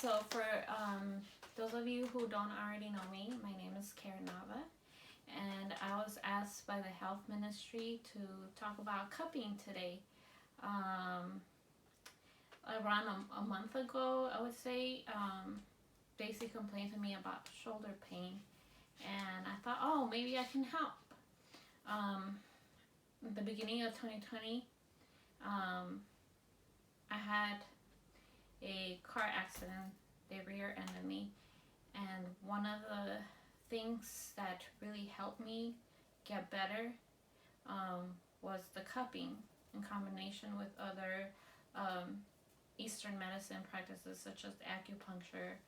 So for those of you who don't already know me, my name is Karen Nava, and I was asked by the health ministry to talk about cupping today. Around a month ago, I would say, Daisy complained to me about shoulder pain, and I thought, oh, maybe I can help. At the beginning of 2020, I had a car accident. They rear-ended me, and one of the things that really helped me get better was the cupping in combination with other Eastern medicine practices such as acupuncture.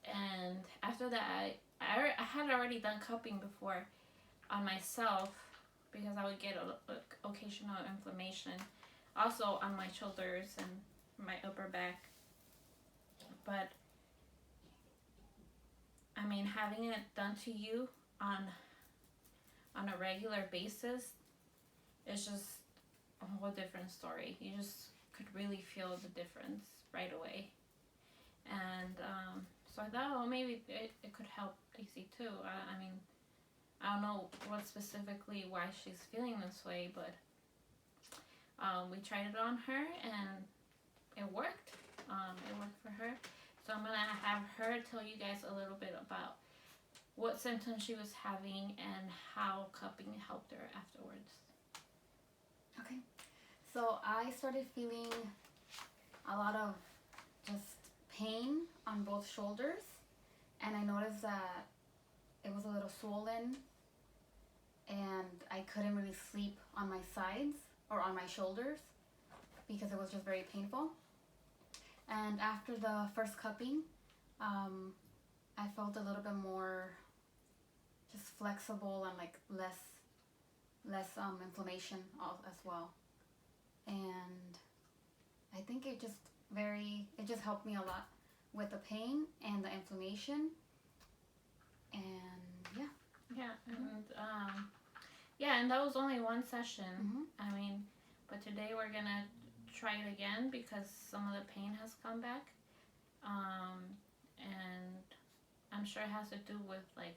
And after that, I had already done cupping before on myself because I would get occasional inflammation, also on my shoulders and my upper back. But I mean, having it done to you on a regular basis is just a whole different story. You just could really feel the difference right away. And so I thought, oh, maybe it could help Daisy too. I mean, I don't know what specifically why she's feeling this way, but we tried it on her and it worked. It worked for her. So I'm going to have her tell you guys a little bit about what symptoms she was having and how cupping helped her afterwards. Okay. So I started feeling a lot of just pain on both shoulders, and I noticed that it was a little swollen, and I couldn't really sleep on my sides or on my shoulders because it was just very painful. And after the first cupping, I felt a little bit more just flexible and like less inflammation as well. And I think it just helped me a lot with the pain and the inflammation. And and that was only one session. Mm-hmm. I mean, but today we're gonna try it again because some of the pain has come back, and I'm sure it has to do with like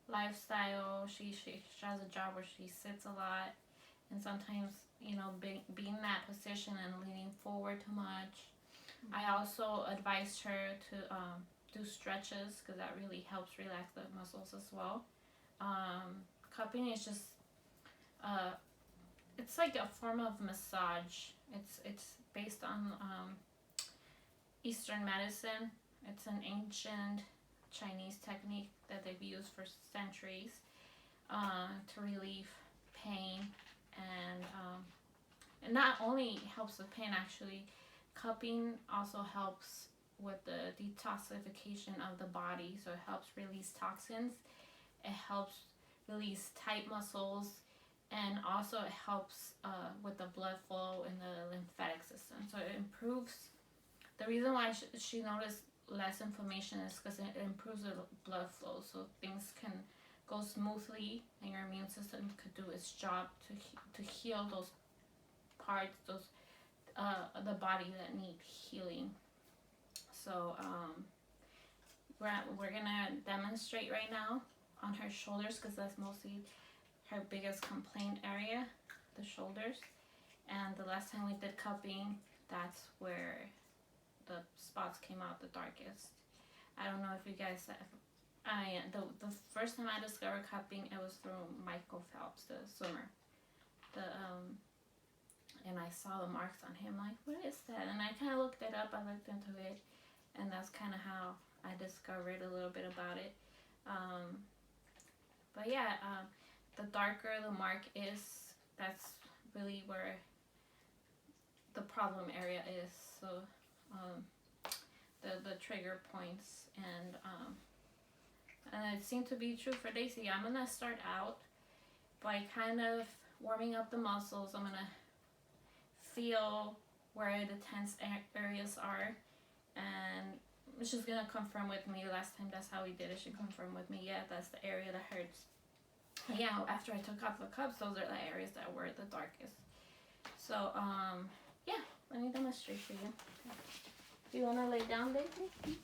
lifestyle. She has a job where she sits a lot, and sometimes being in that position and leaning forward too much. Mm-hmm. I also advised her to do stretches because that really helps relax the muscles as well. Cupping is just it's like a form of massage. It's based on Eastern medicine. It's an ancient Chinese technique that they've used for centuries to relieve pain, and it not only helps with pain, actually, cupping also helps with the detoxification of the body. So it helps release toxins, it helps release tight muscles, and also it helps with the blood flow in the lymphatic system. So it improves. The reason why she noticed less inflammation is because it improves the blood flow, so things can go smoothly and your immune system could do its job to heal those parts, the body that need healing. So we're gonna demonstrate right now on her shoulders because that's mostly her biggest complaint area, the shoulders. And the last time we did cupping, that's where the spots came out the darkest. I don't know if you guys the first time I discovered cupping, it was through Michael Phelps, the swimmer. And I saw the marks on him, like, what is that? And I kind of looked it up, I looked into it, and that's kind of how I discovered a little bit about it. The darker the mark is, that's really where the problem area is. So the trigger points, and it seemed to be true for Daisy. I'm gonna start out by kind of warming up the muscles. I'm gonna feel where the tense areas are, and she's gonna confirm with me. Last time that's how we did it. She confirmed with me, yeah, that's the area that hurts. Yeah, after I took off the cups, those are the areas that were the darkest. So let me demonstrate for you. Do you want to lay down, baby?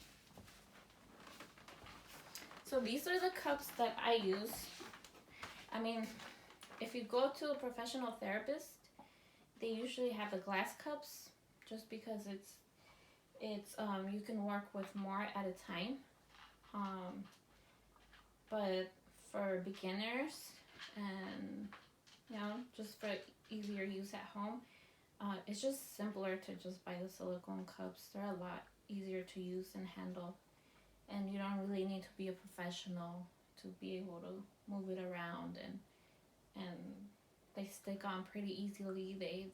So these are the cups that I use. I mean, if you go to a professional therapist, they usually have the glass cups just because it's you can work with more at a time. But for beginners and just for easier use at home, it's just simpler to just buy the silicone cups. They're a lot easier to use and handle, and you don't really need to be a professional to be able to move it around, and they stick on pretty easily. They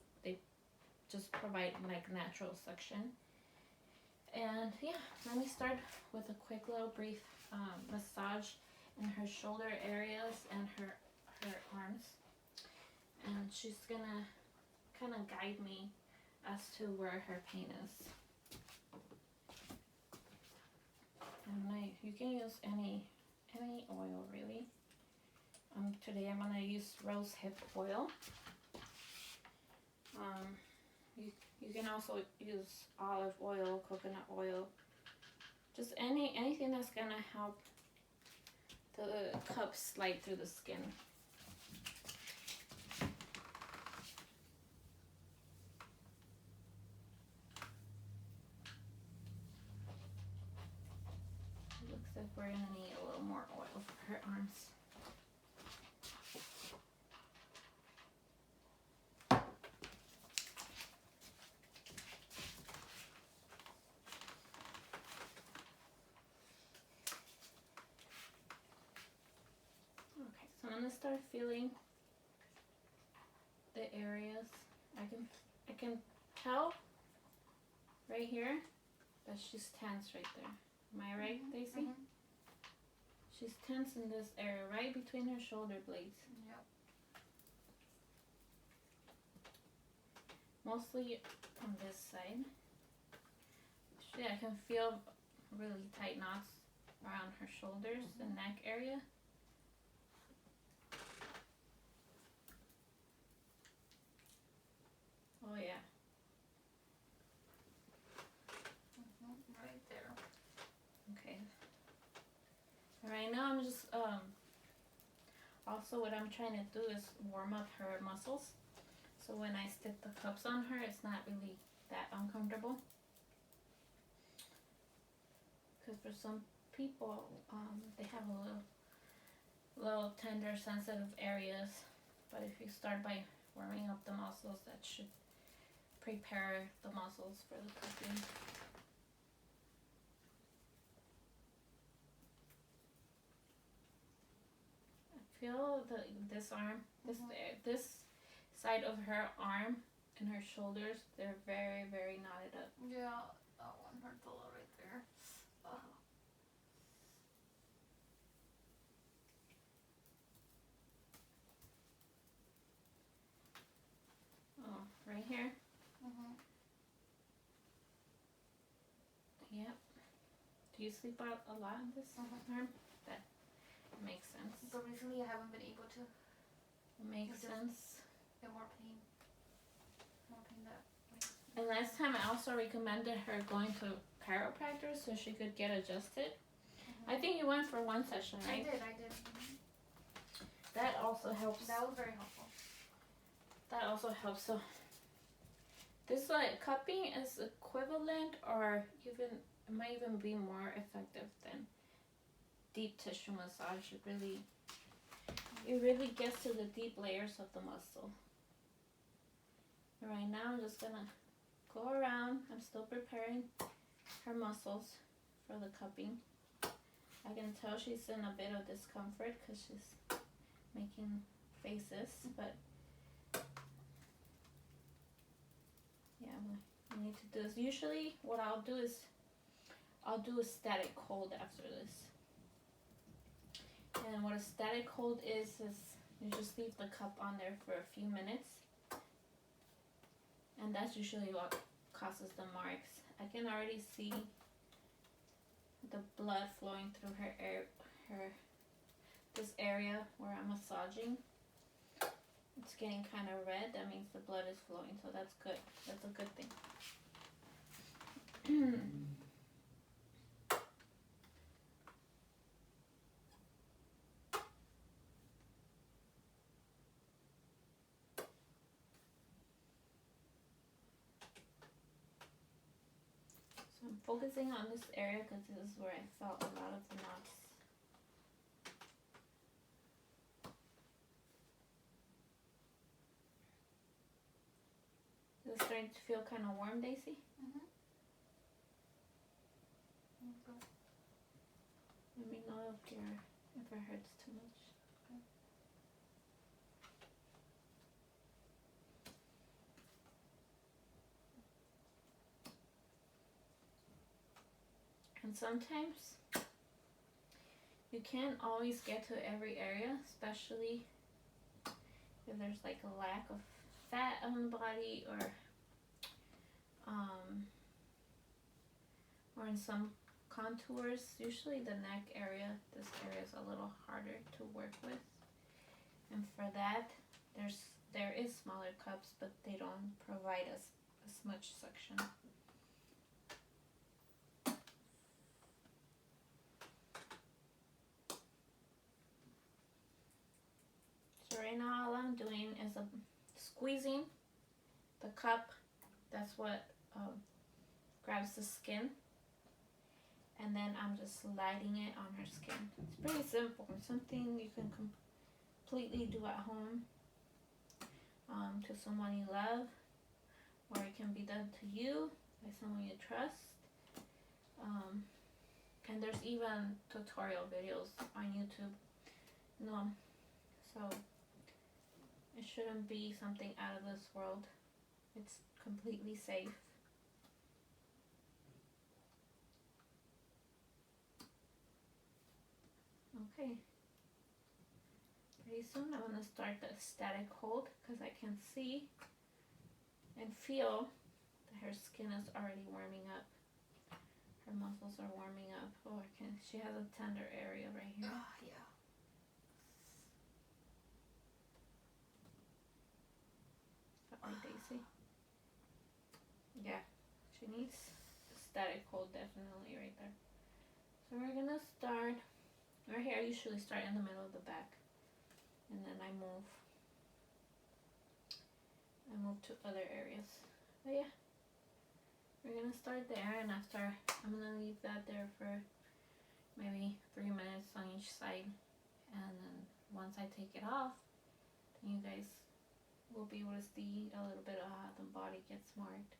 just provide like natural suction. And yeah, let me start with a quick little brief massage in her shoulder areas and her arms, and she's gonna kind of guide me as to where her pain is. And you can use any oil really. Today I'm gonna use rose hip oil. You can also use olive oil, coconut oil, just anything that's gonna help the cup slide through the skin. Looks like we're gonna need a little more oil for her arms. Okay, so I'm gonna start feeling the areas. I can tell right here that she's tense right there. Am I right, Daisy? Mm-hmm. She's tense in this area, right between her shoulder blades. Yep. Mostly on this side. I can feel really tight knots around her shoulders, the neck area. Oh yeah. Right there. Okay. Right now I'm just also what I'm trying to do is warm up her muscles. So when I stick the cups on her, it's not really that uncomfortable. Because for some people, they have a little tender, sensitive areas. But if you start by warming up the muscles, that should prepare the muscles for the cupping. I feel this arm, this side of her arm and her shoulders, they're very, very knotted up. Yeah, that one hurts a lot right there. Oh, right here? Yep. Do you sleep out a lot on this arm? That makes sense. But recently I haven't been able to. Makes sense. Get more pain. More pain that way. And last time I also recommended her going to chiropractor so she could get adjusted. I think you went for one session, right? I did. That also helps. That was very helpful. That also helps. So this cupping is equivalent, or even it might even be more effective than deep tissue massage. It really gets to the deep layers of the muscle. Right now I'm just gonna go around. I'm still preparing her muscles for the cupping. I can tell she's in a bit of discomfort because she's making faces, but yeah, we need to do this. Usually what I'll do is I'll do a static hold after this. And what a static hold is you just leave the cup on there for a few minutes. And that's usually what causes the marks. I can already see the blood flowing through this area where I'm massaging. It's getting kind of red. That means the blood is flowing, so that's good. That's a good thing. So I'm focusing on this area because this is where I felt a lot of the knots. Is it starting to feel kind of warm, Daisy? Mm-hmm. Okay. Let me know if it hurts too much. Okay. And sometimes you can't always get to every area, especially if there's like a lack of fat on the body, or in some contours. Usually the neck area, this area is a little harder to work with, and for that there is smaller cups, but they don't provide as much suction. So right now all I'm doing is squeezing the cup. That's what grabs the skin, and then I'm just sliding it on her skin. It's pretty simple. It's something you can completely do at home, to someone you love, or it can be done to you by someone you trust. And there's even tutorial videos on YouTube. So it shouldn't be something out of this world. It's completely safe. Okay. Pretty soon I'm going to start the static hold because I can see and feel that her skin is already warming up. Her muscles are warming up. Oh, she has a tender area right here. Oh, yeah. Is that right, Daisy? Yeah, she needs a static hold definitely right there. So we're going to start, right here I usually start in the middle of the back, and then I move to other areas. But yeah, we're gonna start there, and after I'm gonna leave that there for maybe 3 minutes on each side, and then once I take it off, then you guys will be able to see a little bit of how the body gets marked.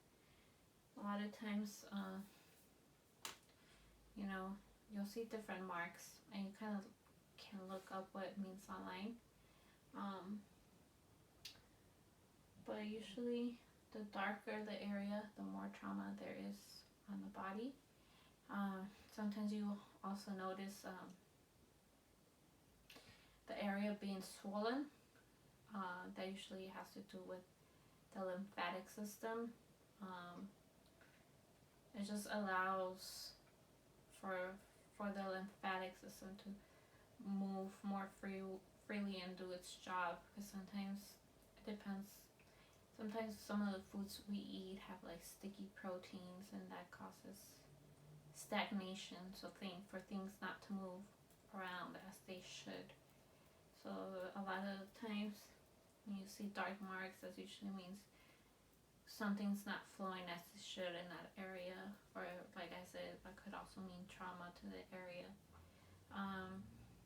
A lot of times, you'll see different marks, and you kind of can look up what it means online. But usually the darker the area, the more trauma there is on the body. Sometimes you also notice the area being swollen. That usually has to do with the lymphatic system. It just allows for the lymphatic system to move more freely and do its job, because sometimes it depends. Sometimes some of the foods we eat have like sticky proteins, and that causes stagnation, so for things not to move around as they should. So a lot of times when you see dark marks, that usually means something's not flowing as it should in that area, or like I said, that could also mean trauma to the area.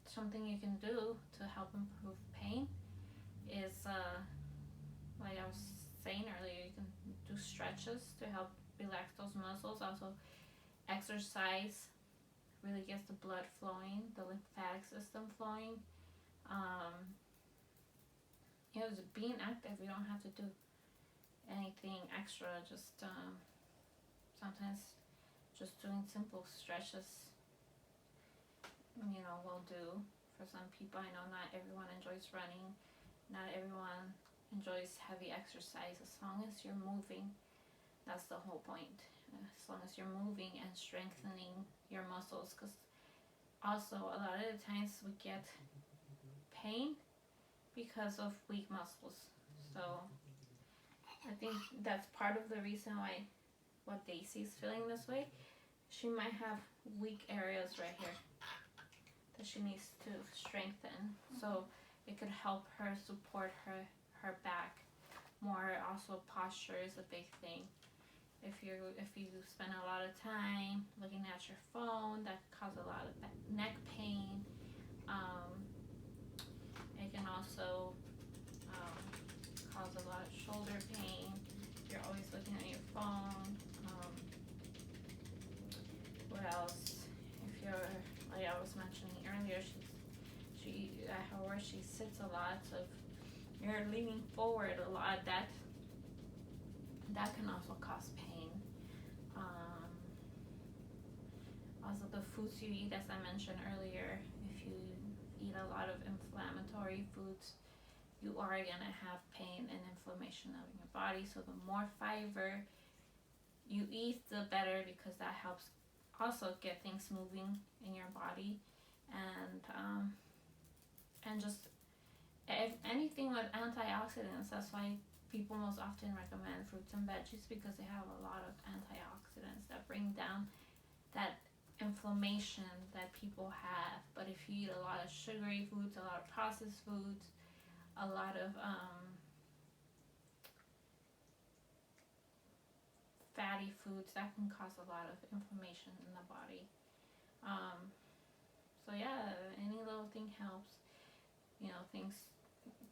Something you can do to help improve pain is, like I was saying earlier, you can do stretches to help relax those muscles. Also, exercise really gets the blood flowing, the lymphatic system flowing. Just being active, you don't have to do anything extra. Just sometimes just doing simple stretches, will do. For some people, I know not everyone enjoys running, not everyone enjoys heavy exercise. As long as you're moving, that's the whole point. As long as you're moving and strengthening your muscles, because also a lot of the times we get pain because of weak muscles. So I think that's part of the reason why what Daisy's feeling this way, she might have weak areas right here that she needs to strengthen. So it could help her support her back more. Also, posture is a big thing. If you spend a lot of time looking at your phone, that can cause a lot of neck pain. It can also cause a lot of shoulder pain. You're always looking at your phone. What else? If you're, like I was mentioning earlier, she at her work she sits a lot, so if you're leaning forward a lot, that can also cause pain. Also, the foods you eat, as I mentioned earlier, if you eat a lot of inflammatory foods, you are gonna have pain and inflammation in your body. So the more fiber you eat, the better, because that helps also get things moving in your body, and just anything with antioxidants. That's why people most often recommend fruits and veggies, because they have a lot of antioxidants that bring down that inflammation that people have. But if you eat a lot of sugary foods, a lot of processed foods, a lot of fatty foods, that can cause a lot of inflammation in the body. So yeah, any little thing helps. Things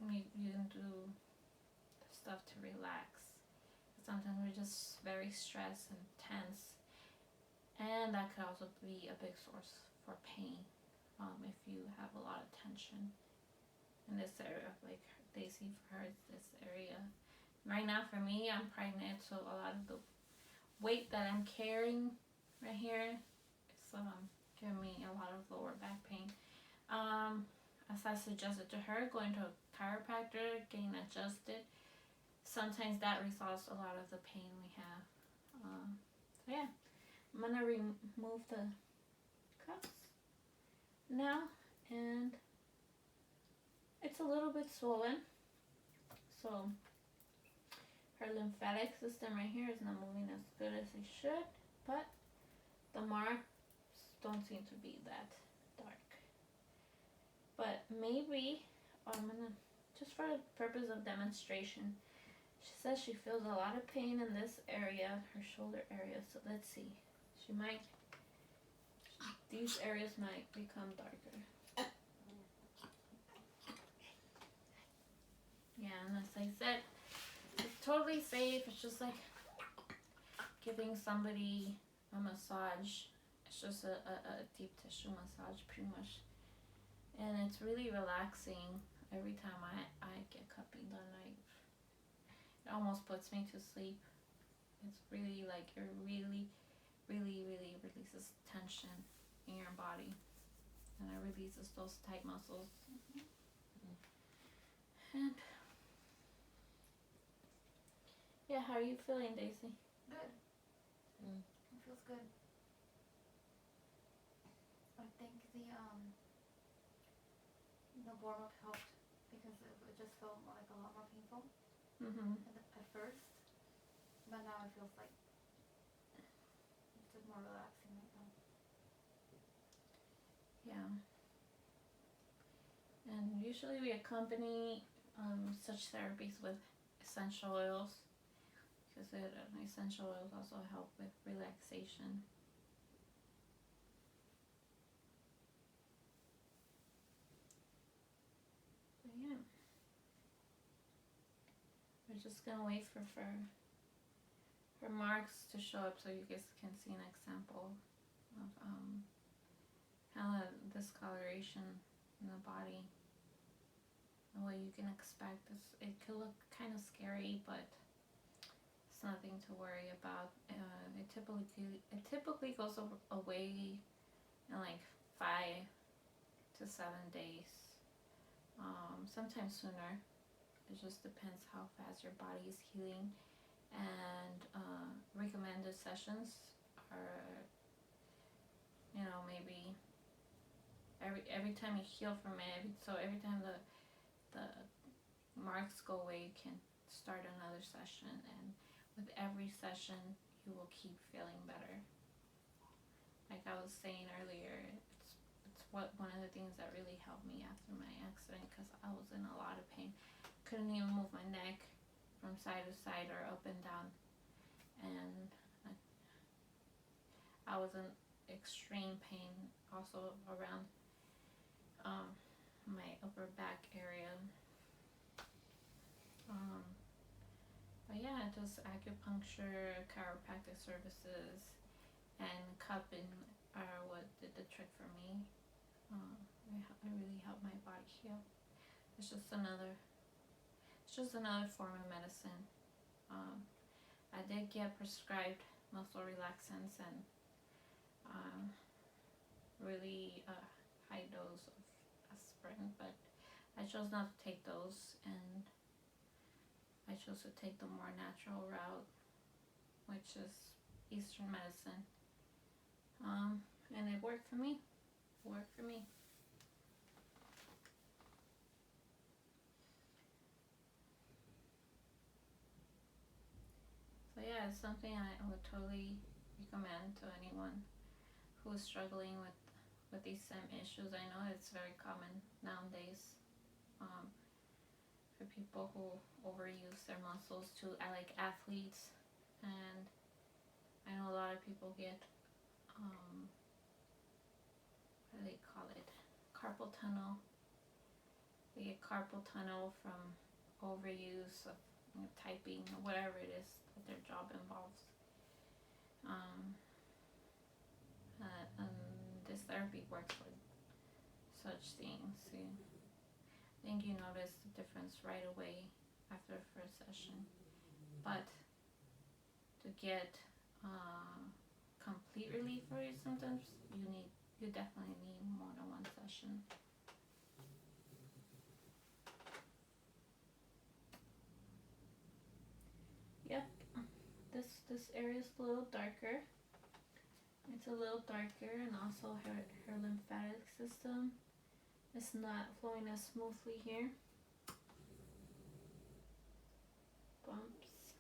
you can do stuff to relax. Sometimes we're just very stressed and tense, and that could also be a big source for pain if you have a lot of tension in this area. Like Daisy, for her, it's this area. Right now, for me, I'm pregnant, so a lot of the weight that I'm carrying right here is giving me a lot of lower back pain. As I suggested to her, going to a chiropractor, getting adjusted, sometimes that resolves a lot of the pain we have. So yeah, I'm gonna remove the cups now, and it's a little bit swollen, so her lymphatic system right here is not moving as good as it should, but the marks don't seem to be that dark. But maybe I'm gonna, just for the purpose of demonstration, she says she feels a lot of pain in this area, her shoulder area, so let's see. These areas might become darker. Yeah, and as I said, it's totally safe. It's just like giving somebody a massage. It's just a deep tissue massage, pretty much. And it's really relaxing. Every time I get cupping done, it almost puts me to sleep. It's really like, it really, really, really releases tension in your body, and it releases those tight muscles. And yeah, how are you feeling, Daisy? Good. It feels good. I think the warm up helped, because it just felt like a lot more painful at first, but now it feels like it's just more relaxing right now. Yeah. And usually we accompany such therapies with essential oils, because essential oils also help with relaxation. But yeah, we're just gonna wait for marks to show up, so you guys can see an example of kind of discoloration in the body. And what you can expect is, it could look kind of scary, but it's nothing to worry about. It typically goes away in like 5 to 7 days. Sometimes sooner. It just depends how fast your body is healing. And recommended sessions are, maybe every time you heal from it. So every time the marks go away, you can start another session, and with every session you will keep feeling better. Like I was saying earlier, it's one of the things that really helped me after my accident, because I was in a lot of pain. Couldn't even move my neck from side to side or up and down, and I was in extreme pain also around my upper back area. But yeah, just acupuncture, chiropractic services, and cupping are what did the trick for me. It really helped my body heal. It's just another form of medicine. I did get prescribed muscle relaxants and really high dose of aspirin, but I chose not to take those, and I chose to take the more natural route, which is Eastern medicine. And it worked for me. So yeah, it's something I would totally recommend to anyone who is struggling with these same issues. I know it's very common nowadays for people who overuse their muscles too. I like athletes, and I know a lot of people get what do they call it? Carpal tunnel. They get carpal tunnel from overuse of typing or whatever it is that their job involves. This therapy works for such things. I think you notice the difference right away after the first session. But to get complete relief for your symptoms, you definitely need more than one session. Yep, this area is a little darker. It's a little darker, and also her lymphatic system is not flowing as smoothly here. Bumps.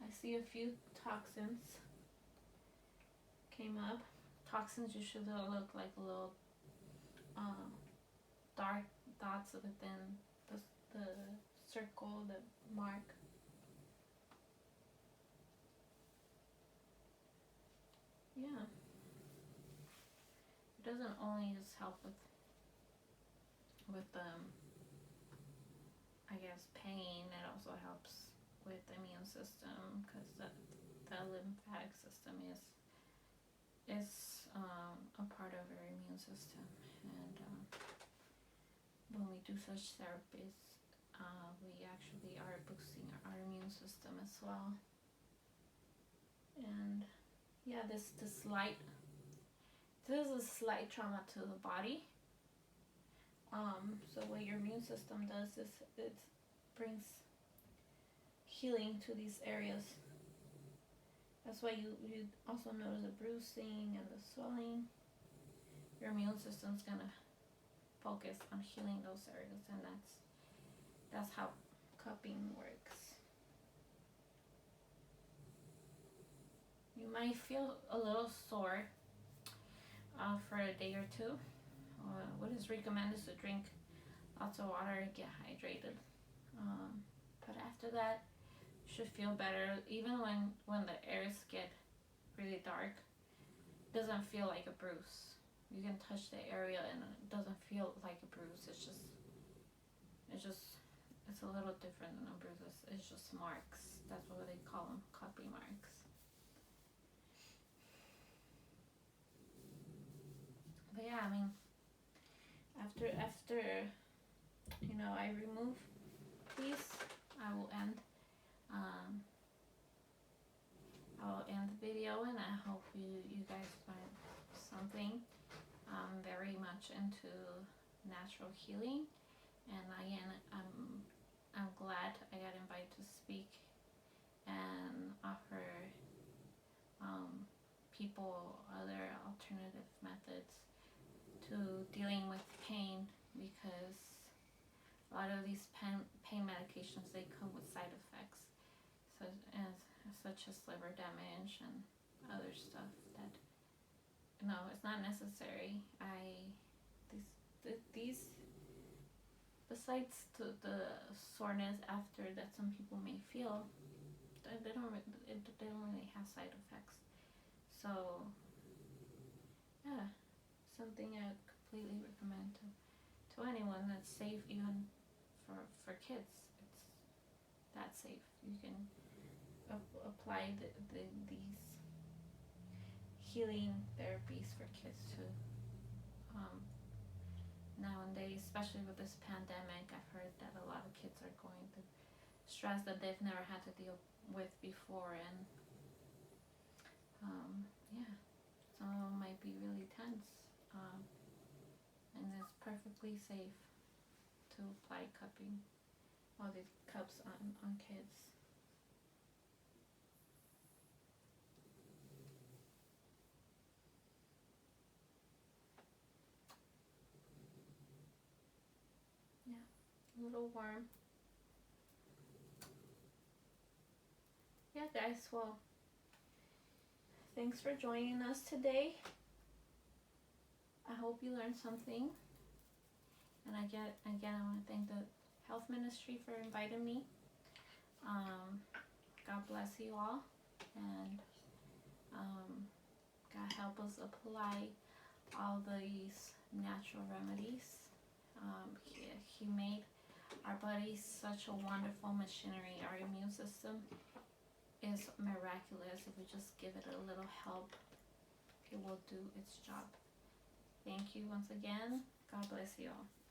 I see a few toxins came up. Toxins usually look like little dark dots within the circle, the mark. Yeah. It doesn't only just help with I guess pain. It also helps with the immune system, because the lymphatic system is a part of our immune system, and when we do such therapies, we actually are boosting our immune system as well. And yeah, this is a slight trauma to the body. So what your immune system does is it brings healing to these areas. That's why you also notice the bruising and the swelling. Your immune system's gonna focus on healing those areas, and that's how cupping works. You might feel a little sore for a day or two. What is recommended is to drink lots of water and get hydrated. But after that, you should feel better. Even when the areas get really dark, it doesn't feel like a bruise. You can touch the area and it doesn't feel like a bruise. It's a little different than a bruise. It's just marks. That's what they call them, cupping marks. But yeah, I mean, after I remove these, I will end the video, and I hope you guys find something. I'm very much into natural healing, and again, I'm glad I got invited to speak and offer people other alternative methods to dealing with pain, because a lot of these pain medications, they come with side effects, such as liver damage and other stuff that no, it's not necessary. These besides the soreness after that some people may feel, they don't really have side effects. So yeah, something I would completely recommend to anyone. That's safe even for kids. It's that safe. You can apply these healing therapies for kids too. Nowadays, especially with this pandemic, I've heard that a lot of kids are going through stress that they've never had to deal with before, and yeah, some of them might be really tense, and it's perfectly safe to apply cupping, all these cups on kids. A little warm. Yeah, guys, well, thanks for joining us today. I hope you learned something. And again, I want to thank the Health Ministry for inviting me. God bless you all. And God help us apply all these natural remedies. He made our bodies such a wonderful machinery. Our immune system is miraculous. If we just give it a little help, it will do its job. Thank you once again. God bless you all.